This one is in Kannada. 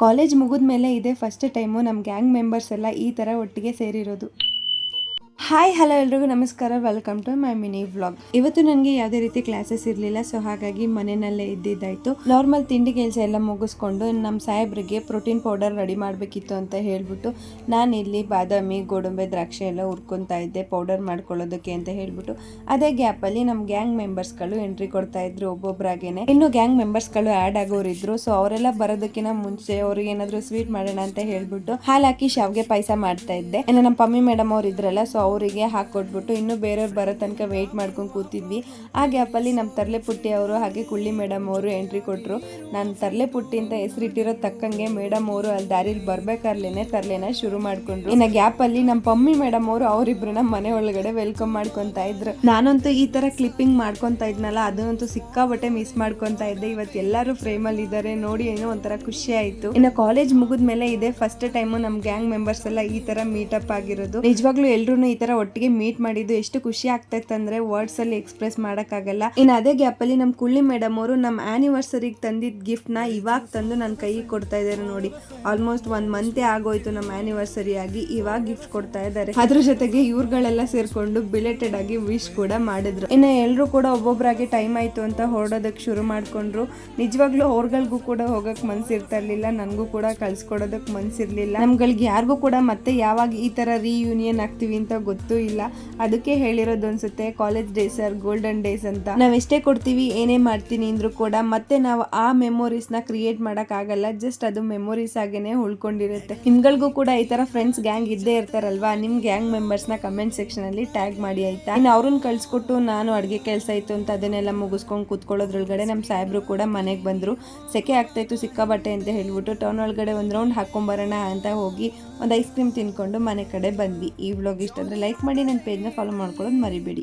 ಕಾಲೇಜ್ ಮುಗಿದ್ಮೇಲೆ ಇದೇ ಫಸ್ಟ್ ಟೈಮು ನಮ್ಮ ಗ್ಯಾಂಗ್ ಮೆಂಬರ್ಸ್ ಎಲ್ಲ ಈ ಥರ ಒಟ್ಟಿಗೆ ಸೇರಿರೋದು. ಹಾಯ್ ಹಲೋ ಎಲ್ರಿಗೂ ನಮಸ್ಕಾರ, welcome to my mini vlog. ಇವತ್ತು ನನಗೆ ಯಾವುದೇ ರೀತಿ ಕ್ಲಾಸಸ್ ಇರಲಿಲ್ಲ, ಸೊ ಹಾಗಾಗಿ ಮನೆಯಲ್ಲೇ ಇದ್ದಿದ್ದಾಯಿತು. ನಾರ್ಮಲ್ ತಿಂಡಿ ಕೆಲಸ ಎಲ್ಲ ಮುಗಿಸ್ಕೊಂಡು ನಮ್ಮ ಸಾಹೇಬ್ರಿಗೆ ಪ್ರೋಟೀನ್ ಪೌಡರ್ ರೆಡಿ ಮಾಡಬೇಕಿತ್ತು ಅಂತ ಹೇಳ್ಬಿಟ್ಟು ನಾನಿಲ್ಲಿ ಬಾದಾಮಿ, ಗೋಡಂಬಿ, ದ್ರಾಕ್ಷಿ ಎಲ್ಲ ಹುರ್ಕೊತಾ ಇದ್ದೆ ಪೌಡರ್ ಮಾಡ್ಕೊಳ್ಳೋದಕ್ಕೆ ಅಂತ ಹೇಳ್ಬಿಟ್ಟು. ಅದೇ ಗ್ಯಾಪಲ್ಲಿ ನಮ್ಮ ಗ್ಯಾಂಗ್ ಮೆಂಬರ್ಸ್ಗಳು ಎಂಟ್ರಿ ಕೊಡ್ತಾ ಇದ್ರು ಒಬ್ಬೊಬ್ಬರಾಗೇನೆ. ಇನ್ನು ಗ್ಯಾಂಗ್ ಮೆಂಬರ್ಸ್ಗಳು ಆ್ಯಡ್ ಆಗೋರಿದ್ರು, ಸೊ ಅವರೆಲ್ಲ ಬರೋದಕ್ಕಿಂತ ಮುಂಚೆ ಅವ್ರಿಗೆ ಏನಾದರೂ ಸ್ವೀಟ್ ಮಾಡೋಣ ಅಂತ ಹೇಳ್ಬಿಟ್ಟು ಹಾಲು ಹಾಕಿ ಶಾವಿಗೆ ಪಾಯಸ ಮಾಡ್ತಾ ಇದ್ದೆ. ಇನ್ನು ನಮ್ಮ ಪಮ್ಮಿ ಮೇಡಮ್ ಅವ್ರು ಇದ್ರಲ್ಲ, ಸೊ ಅವರಿಗೆ ಹಾಕೊಟ್ಬಿಟ್ಟು ಇನ್ನು ಬೇರೆಯವ್ರು ಬರೋ ತನಕ ವೆಯ್ಟ್ ಮಾಡ್ಕೊಂಡು ಕೂತಿದ್ವಿ. ಆ ಗ್ಯಾಪಲ್ಲಿ ನಮ್ಮ ತರ್ಲೆ ಪುಟ್ಟಿ ಅವರು ಹಾಗೆ ಕುಳ್ಳಿ ಮೇಡಮ್ ಅವರು ಎಂಟ್ರಿ ಕೊಟ್ಟರು. ನಾನು ತರ್ಲೆ ಪುಟ್ಟಿ ಅಂತ ಹೆಸರಿಟ್ಟಿರೋ ತಕ್ಕಂಗೆ ಮೇಡಮ್ ಅವರು ಅಲ್ಲಿ ದಾರಿಲಿ ಬರ್ಬೇಕಾರ್ಲೇನೆ ತರ್ಲೆನ ಶುರು ಮಾಡ್ಕೊಂಡ್ರು. ಇನ್ನು ಗ್ಯಾಪಲ್ಲಿ ನಮ್ಮ ಪಮ್ಮಿ ಮೇಡಮ್ ಅವರು ಅವರಿಬ್ರನ್ನ ಮನೆ ಒಳಗಡೆ ವೆಲ್ಕಮ್ ಮಾಡ್ಕೊತಾ ಇದ್ರು. ನಾನಂತೂ ಈ ತರ ಕ್ಲಿಪ್ಪಿಂಗ್ ಮಾಡ್ಕೊತಾ ಇದ್ನಲ್ಲ, ಅದನ್ನಂತೂ ಸಿಕ್ಕಾಬಟ್ಟೆ ಮಿಸ್ ಮಾಡ್ಕೊತಾ ಇದ್ದೆ. ಇವತ್ತು ಎಲ್ಲರೂ ಫ್ರೇಮಲ್ಲಿ ಇದ್ದಾರೆ ನೋಡಿ, ಏನೋ ಒಂಥರ ಖುಷಿ ಆಯ್ತು. ಇನ್ನು ಕಾಲೇಜ್ ಮುಗಿದ್ಮೇಲೆ ಇದೇ ಫಸ್ಟ್ ಟೈಮು ನಮ್ಮ ಗ್ಯಾಂಗ್ ಮೆಂಬರ್ಸ್ ಎಲ್ಲ ಈ ತರ ಮೀಟಪ್ ಆಗಿರೋದು. ನಿಜವಾಗ್ಲೂ ಎಲ್ರು ಈ ತರ ಒಟ್ಟಿಗೆ ಮೀಟ್ ಮಾಡಿದ್ದು ಎಷ್ಟು ಖುಷಿ ಆಗ್ತಾ ಇತ್ತಂದ್ರೆ ವರ್ಡ್ಸ್ ಅಲ್ಲಿ ಎಕ್ಸ್ಪ್ರೆಸ್ ಮಾಡಕ್ಕಾಗಲ್ಲ. ಇನ್ನು ಅದೇ ಗ್ಯಾಪ್ ಅಲ್ಲಿ ನಮ್ಮ ಕುಳ್ಳಿ ಮೇಡಮ್ ಅವರು ನಮ್ಮ ಆನಿವರ್ಸರಿಗೆ ತಂದಿದ್ದ ಗಿಫ್ಟ್ ನ ಇವಾಗ ತಂದು ನನ್ನ ಕೈಗೆ ಕೊಡ್ತಾ ಇದ್ದಾರೆ ನೋಡಿ. ಆಲ್ಮೋಸ್ಟ್ 1 ಮಂತೇ ಆಗೋಯ್ತು ನಮ್ಮ ಆನಿವರ್ಸರಿ ಆಗಿ, ಇವಾಗ ಗಿಫ್ಟ್ ಕೊಡ್ತಾ ಇದ್ದಾರೆ. ಅದ್ರ ಜೊತೆಗೆ ಇವ್ರುಗಳೆಲ್ಲ ಸೇರ್ಕೊಂಡು ಬಿಲೇಟೆಡ್ ಆಗಿ ವಿಶ್ ಕೂಡ ಮಾಡಿದ್ರು. ಇನ್ನು ಎಲ್ರು ಕೂಡ ಒಬ್ಬೊಬ್ಬರಾಗಿ ಟೈಮ್ ಆಯ್ತು ಅಂತ ಹೊರಡೋದಕ್ಕೆ ಶುರು ಮಾಡ್ಕೊಂಡ್ರು. ನಿಜವಾಗ್ಲೂ ಅವ್ರಗಳಿಗೂ ಕೂಡ ಹೋಗಕ್ ಮನ್ಸಿರ್ತಾ ಇರ್ಲಿಲ್ಲ, ನನ್ಗೂ ಕೂಡ ಕಳ್ಸ್ಕೊಡೋದಕ್ ಮನ್ಸಿರ್ಲಿಲ್ಲ. ನಮ್ಗಳಿಗೆ ಯಾರಿಗೂ ಕೂಡ ಮತ್ತೆ ಯಾವಾಗ ಈ ತರ ರಿಯೂನಿಯನ್ ಆಗ್ತೀವಿ ಅಂತ ಗೊತ್ತೂ ಇಲ್ಲ. ಅದಕ್ಕೆ ಹೇಳಿರೋದು ಅನ್ಸುತ್ತೆ, college days are golden days ಅಂತ. ನಾವ್ ಎಷ್ಟೇ ಕೊಡ್ತೀವಿ, ಏನೇ ಮಾಡ್ತೀನಿ ಅಂದ್ರೂ ಕೂಡ ಮತ್ತೆ ನಾವು ಆ ಮೆಮೊರೀಸ್ ನ ಕ್ರಿಯೇಟ್ ಮಾಡಕ್ ಆಗಲ್ಲ. ಜಸ್ಟ್ ಅದು ಮೆಮೊರೀಸ್ ಆಗೇನೆ ಉಳ್ಕೊಂಡಿರುತ್ತೆ. ನಿಮ್ಗಳಿಗೂ ಕೂಡ ಈ ತರ ಫ್ರೆಂಡ್ಸ್ ಗ್ಯಾಂಗ್ ಇದ್ದೇ ಇರ್ತಾರಲ್ವಾ, ನಿಮ್ ಗ್ಯಾಂಗ್ ಮೆಂಬರ್ಸ್ ನ ಕಮೆಂಟ್ ಸೆಕ್ಷನ್ ಅಲ್ಲಿ ಟ್ಯಾಗ್ ಮಾಡಿ ಆಯ್ತಾ. ಇನ್ನು ಅವ್ರನ್ನ ಕಳ್ಸಿಕೊಟ್ಟು ನಾನು ಅಡ್ಗೆ ಕೆಲಸ ಇತ್ತು ಅಂತ ಅದನ್ನೆಲ್ಲ ಮುಗಿಸ್ಕೊಂಡು ಕೂತ್ಕೊಳ್ಳೋದ್ರೊಳಗಡೆ ನಮ್ಮ ಸಾಹೇಬ್ರು ಕೂಡ ಮನೆಗೆ ಬಂದ್ರು. ಸೆಕೆ ಆಗ್ತಾ ಇತ್ತು ಸಿಕ್ಕಾಬಟ್ಟೆ ಅಂತ ಹೇಳ್ಬಿಟ್ಟು ಟೌನ್ ಒಳಗಡೆ ಒಂದು ರೌಂಡ್ ಹಾಕೊಂಡ್ಬರೋಣ ಅಂತ ಹೋಗಿ ಒಂದು ಐಸ್ ಕ್ರೀಮ್ ತಿನ್ಕೊಂಡು ಮನೆ ಕಡೆ ಬಂದ್ವಿ. ಈ ವ್ಲಾಗ್ ಇಷ್ಟ ಆದರೆ ಲೈಕ್ ಮಾಡಿ, ನನ್ನ ಪೇಜ್ನ ಫಾಲೋ ಮಾಡ್ಕೊಳ್ಳೋದು ಮರಿಬೇಡಿ.